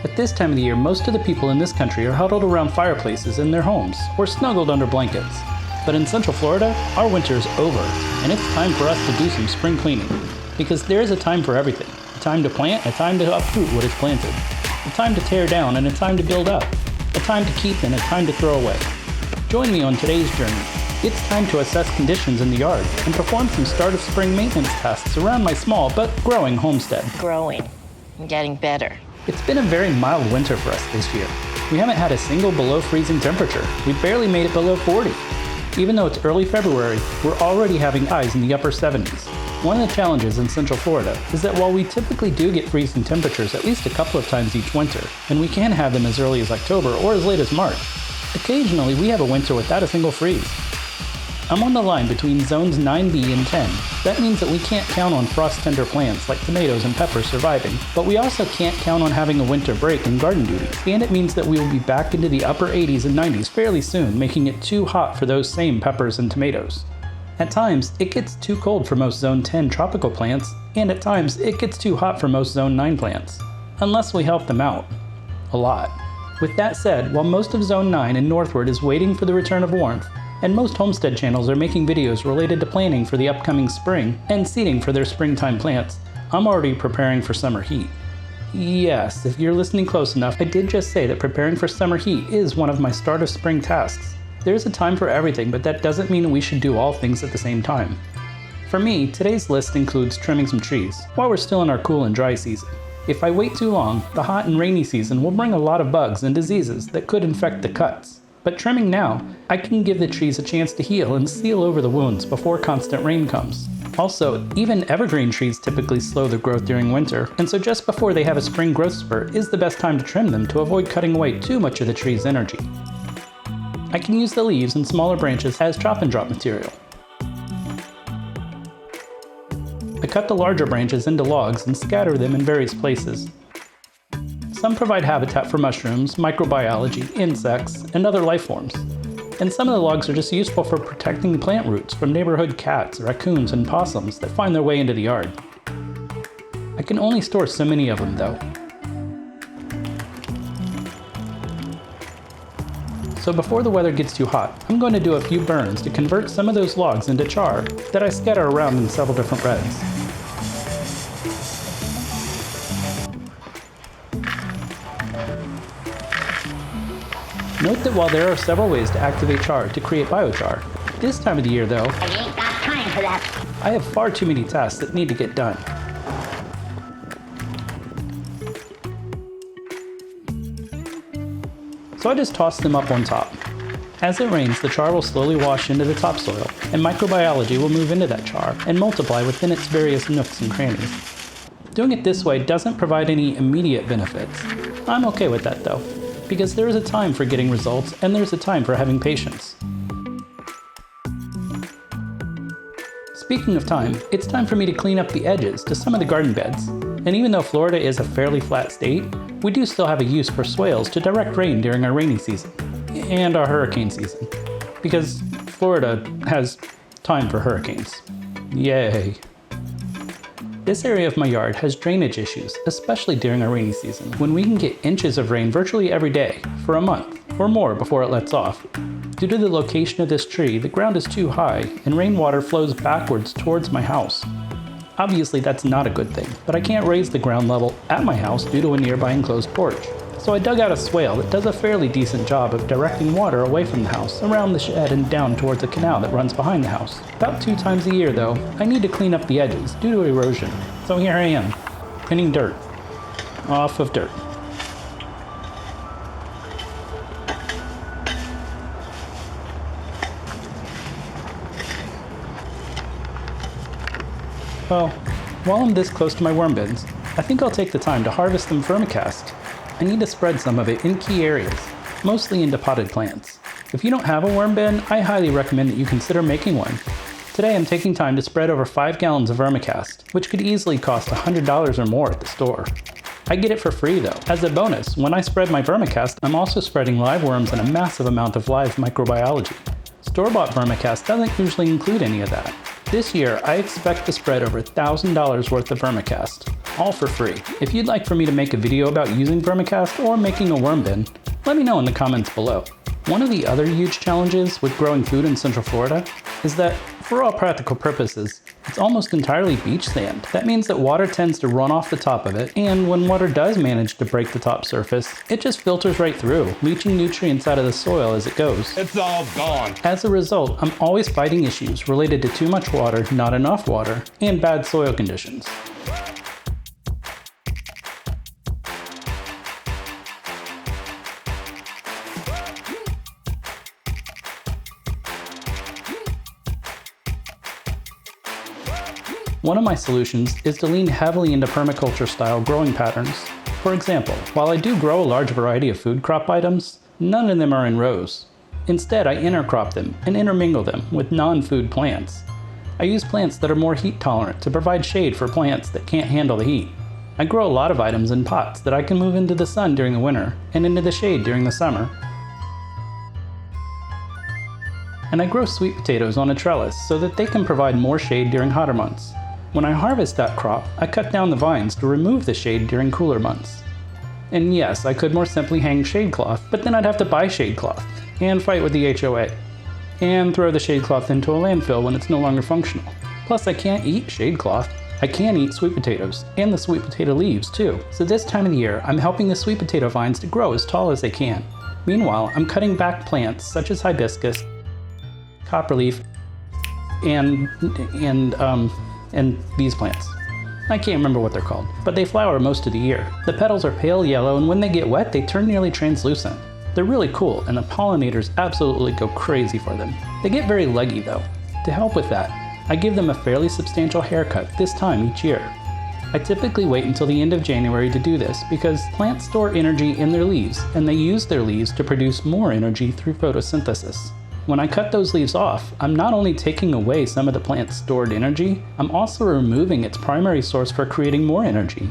At this time of the year, most of the people in this country are huddled around fireplaces in their homes or snuggled under blankets. But in Central Florida, our winter is over, and it's time for us to do some spring cleaning. Because there is a time for everything. A time to plant, a time to uproot what is planted. A time to tear down and a time to build up. A time to keep and a time to throw away. Join me on today's journey. It's time to assess conditions in the yard and perform some start of spring maintenance tasks around my small but growing homestead. Growing and getting better. It's been a very mild winter for us this year. We haven't had a single below freezing temperature. We barely made it below 40. Even though it's early February, we're already having highs in the upper 70s. One of the challenges in Central Florida is that while we typically do get freezing temperatures at least a couple of times each winter, and we can have them as early as October or as late as March, occasionally we have a winter without a single freeze. I'm on the line between zones 9B and 10. That means that we can't count on frost-tender plants like tomatoes and peppers surviving, but we also can't count on having a winter break in garden duties. And it means that we will be back into the upper 80s and 90s fairly soon, making it too hot for those same peppers and tomatoes. At times, it gets too cold for most Zone 10 tropical plants, and at times, it gets too hot for most Zone 9 plants. Unless we help them out. A lot. With that said, while most of Zone 9 and northward is waiting for the return of warmth, and most homestead channels are making videos related to planning for the upcoming spring and seeding for their springtime plants, I'm already preparing for summer heat. Yes, if you're listening close enough, I did just say that preparing for summer heat is one of my start of spring tasks. There's a time for everything, but that doesn't mean we should do all things at the same time. For me, today's list includes trimming some trees, while we're still in our cool and dry season. If I wait too long, the hot and rainy season will bring a lot of bugs and diseases that could infect the cuts. But trimming now, I can give the trees a chance to heal and seal over the wounds before constant rain comes. Also, even evergreen trees typically slow their growth during winter, and so just before they have a spring growth spurt is the best time to trim them to avoid cutting away too much of the tree's energy. I can use the leaves and smaller branches as chop and drop material. I cut the larger branches into logs and scatter them in various places. Some provide habitat for mushrooms, microbiology, insects, and other life forms. And some of the logs are just useful for protecting plant roots from neighborhood cats, raccoons, and possums that find their way into the yard. I can only store so many of them though. So before the weather gets too hot, I'm going to do a few burns to convert some of those logs into char that I scatter around in several different reds. Note that while there are several ways to activate char to create biochar, this time of the year though, I ain't got time for that. I have far too many tasks that need to get done. So I just toss them up on top. As it rains, the char will slowly wash into the topsoil, and microbiology will move into that char and multiply within its various nooks and crannies. Doing it this way doesn't provide any immediate benefits. I'm okay with that though, because there is a time for getting results and there's a time for having patience. Speaking of time, it's time for me to clean up the edges to some of the garden beds. And even though Florida is a fairly flat state, we do still have a use for swales to direct rain during our rainy season and our hurricane season, because Florida has time for hurricanes. Yay. This area of my yard has drainage issues, especially during our rainy season, when we can get inches of rain virtually every day for a month or more before it lets off. Due to the location of this tree, the ground is too high and rainwater flows backwards towards my house. Obviously that's not a good thing, but I can't raise the ground level at my house due to a nearby enclosed porch. So I dug out a swale that does a fairly decent job of directing water away from the house, around the shed and down towards the canal that runs behind the house. About 2 times a year though, I need to clean up the edges due to erosion. So here I am, cleaning dirt off of dirt. Well, while I'm this close to my worm bins, I think I'll take the time to harvest them vermicast. I need to spread some of it in key areas, mostly into potted plants. If you don't have a worm bin, I highly recommend that you consider making one. Today I'm taking time to spread over 5 gallons of vermicast, which could easily cost $100 or more at the store. I get it for free though. As a bonus, when I spread my vermicast, I'm also spreading live worms and a massive amount of live microbiology. Store-bought vermicast doesn't usually include any of that. This year, I expect to spread over $1,000 worth of vermicast. all for free. If you'd like for me to make a video about using vermicast or making a worm bin, let me know in the comments below. One of the other huge challenges with growing food in Central Florida is that, for all practical purposes, it's almost entirely beach sand. That means that water tends to run off the top of it, and when water does manage to break the top surface, it just filters right through, leaching nutrients out of the soil as it goes. It's all gone. As a result, I'm always fighting issues related to too much water, not enough water, and bad soil conditions. One of my solutions is to lean heavily into permaculture-style growing patterns. For example, while I do grow a large variety of food crop items, none of them are in rows. Instead, I intercrop them and intermingle them with non-food plants. I use plants that are more heat tolerant to provide shade for plants that can't handle the heat. I grow a lot of items in pots that I can move into the sun during the winter and into the shade during the summer. And I grow sweet potatoes on a trellis so that they can provide more shade during hotter months. When I harvest that crop, I cut down the vines to remove the shade during cooler months. And yes, I could more simply hang shade cloth, but then I'd have to buy shade cloth, and fight with the HOA, and throw the shade cloth into a landfill when it's no longer functional. Plus, I can't eat shade cloth. I can eat sweet potatoes, and the sweet potato leaves too. So this time of the year, I'm helping the sweet potato vines to grow as tall as they can. Meanwhile, I'm cutting back plants such as hibiscus, copperleaf, and these plants. I can't remember what they're called, but they flower most of the year. The petals are pale yellow, and when they get wet, they turn nearly translucent. They're really cool, and the pollinators absolutely go crazy for them. They get very leggy though. To help with that, I give them a fairly substantial haircut this time each year. I typically wait until the end of January to do this because plants store energy in their leaves, and they use their leaves to produce more energy through photosynthesis. When I cut those leaves off, I'm not only taking away some of the plant's stored energy, I'm also removing its primary source for creating more energy.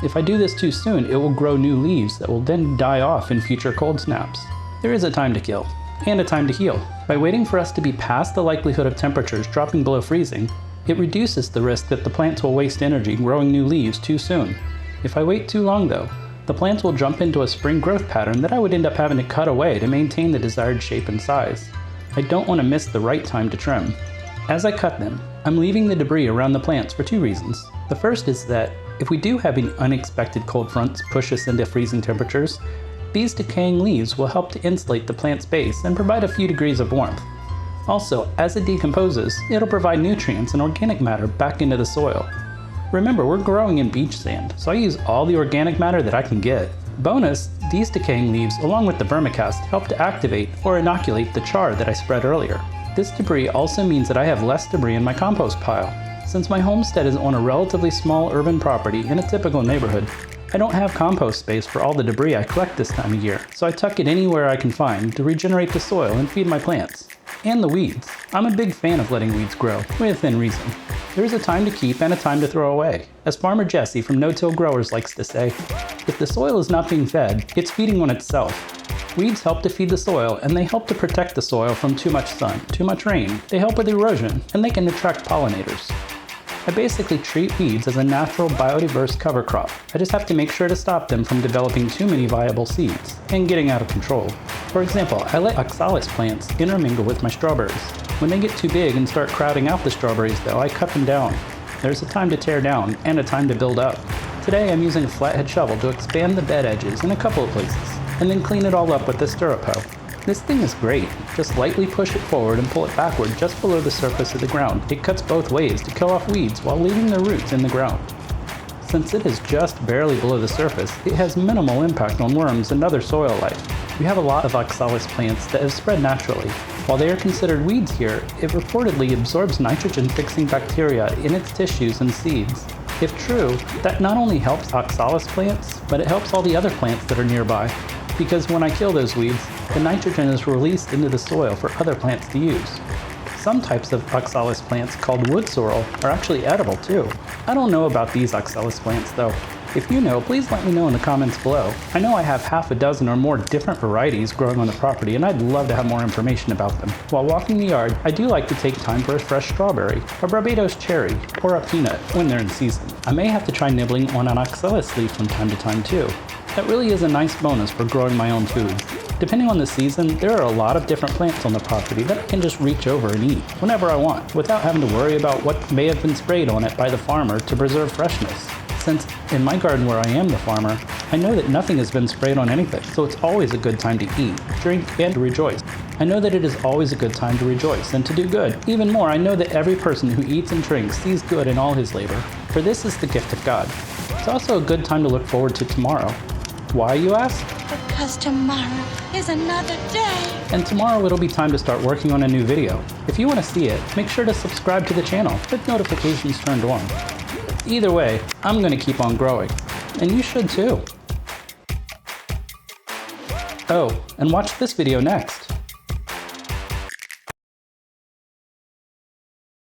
If I do this too soon, it will grow new leaves that will then die off in future cold snaps. There is a time to kill, and a time to heal. By waiting for us to be past the likelihood of temperatures dropping below freezing, it reduces the risk that the plants will waste energy growing new leaves too soon. If I wait too long though, the plants will jump into a spring growth pattern that I would end up having to cut away to maintain the desired shape and size. I don't want to miss the right time to trim. As I cut them, I'm leaving the debris around the plants for two reasons. The first is that if we do have any unexpected cold fronts push us into freezing temperatures, these decaying leaves will help to insulate the plant's base and provide a few degrees of warmth. Also, as it decomposes, it'll provide nutrients and organic matter back into the soil. Remember, we're growing in beach sand, so I use all the organic matter that I can get. Bonus, these decaying leaves along with the vermicast help to activate or inoculate the char that I spread earlier. This debris also means that I have less debris in my compost pile. Since my homestead is on a relatively small urban property in a typical neighborhood, I don't have compost space for all the debris I collect this time of year, so I tuck it anywhere I can find to regenerate the soil and feed my plants. And the weeds. I'm a big fan of letting weeds grow, within reason. There is a time to keep and a time to throw away. As Farmer Jesse from No Till Growers likes to say, if the soil is not being fed, it's feeding on itself. Weeds help to feed the soil, and they help to protect the soil from too much sun, too much rain. They help with erosion, and they can attract pollinators. I basically treat weeds as a natural biodiverse cover crop. I just have to make sure to stop them from developing too many viable seeds and getting out of control. For example, I let oxalis plants intermingle with my strawberries. When they get too big and start crowding out the strawberries though, I cut them down. There's a time to tear down and a time to build up. Today I'm using a flathead shovel to expand the bed edges in a couple of places, and then clean it all up with the stirrup hoe. This thing is great. Just lightly push it forward and pull it backward just below the surface of the ground. It cuts both ways to kill off weeds while leaving their roots in the ground. Since it is just barely below the surface, it has minimal impact on worms and other soil life. We have a lot of oxalis plants that have spread naturally. While they are considered weeds here, it reportedly absorbs nitrogen-fixing bacteria in its tissues and seeds. If true, that not only helps oxalis plants, but it helps all the other plants that are nearby. Because when I kill those weeds, the nitrogen is released into the soil for other plants to use. Some types of oxalis plants called wood sorrel are actually edible too. I don't know about these oxalis plants though. If you know, please let me know in the comments below. I know I have half a dozen or more different varieties growing on the property, and I'd love to have more information about them. While walking the yard, I do like to take time for a fresh strawberry, a Barbados cherry, or a peanut when they're in season. I may have to try nibbling on an oxalis leaf from time to time too. That really is a nice bonus for growing my own food. Depending on the season, there are a lot of different plants on the property that I can just reach over and eat whenever I want, without having to worry about what may have been sprayed on it by the farmer to preserve freshness. Since in my garden where I am the farmer, I know that nothing has been sprayed on anything, so it's always a good time to eat, drink, and to rejoice. I know that it is always a good time to rejoice and to do good. Even more, I know that every person who eats and drinks sees good in all his labor, for this is the gift of God. It's also a good time to look forward to tomorrow. Why, you ask? Because tomorrow is another day. And tomorrow it'll be time to start working on a new video. If you want to see it, make sure to subscribe to the channel with notifications turned on. Either way, I'm going to keep on growing. And you should too. Oh, and watch this video next.